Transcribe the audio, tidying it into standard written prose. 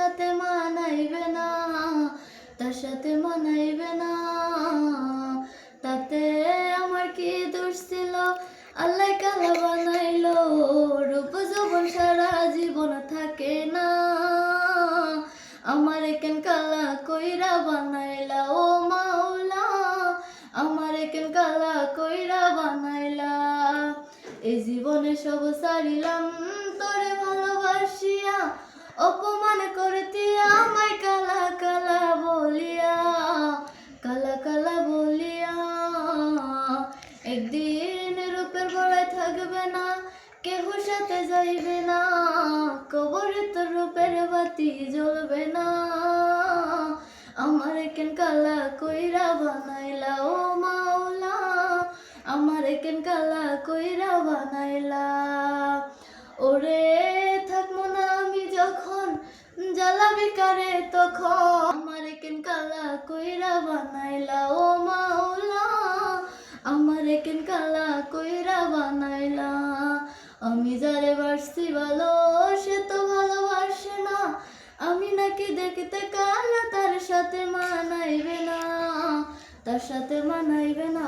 সাথে মানাইবে না, তার সাথে মানাইবে না। তাতে আমার কি দোষ ছিল, আল্লাহ কালা বানাইলো। রূপ যৌবন সারা জীবন থাকে না, আমার কেন কালা কইরা বানাইলা ও মাওলা, আমার কেন কালা কইরা বানাইলা। এই জীবনে সব সারিলাম তোরে ভালোবাসিয়া, অপমান করতে আমায় কালা কালা বলিয়া, কালা কালা বলিয়া। একদিন রূপের বড়াই থাকবে না, কেহ সাথে যাইবে না, কবরে তোর রূপের বাতি জ্বলবে না। আমার কেন কালা কইরা বানাইলা ও মাওলা, আমার কেন কালা কইরা বানাইলা। ওরে থাকবো না আমি যখন, জ্বালাবি কারে তখন, আমার কেন কালা কইরা বানাইলা ও মাওলা, আমার কেন কালা কইরা বানাইলা। আমি যারে বাসছি ভালো সে তো ভালোবাসে না, আমি নাকি দেখতে কালা, তার সাথে মানাইবে না, তার সাথে মানাইবে না।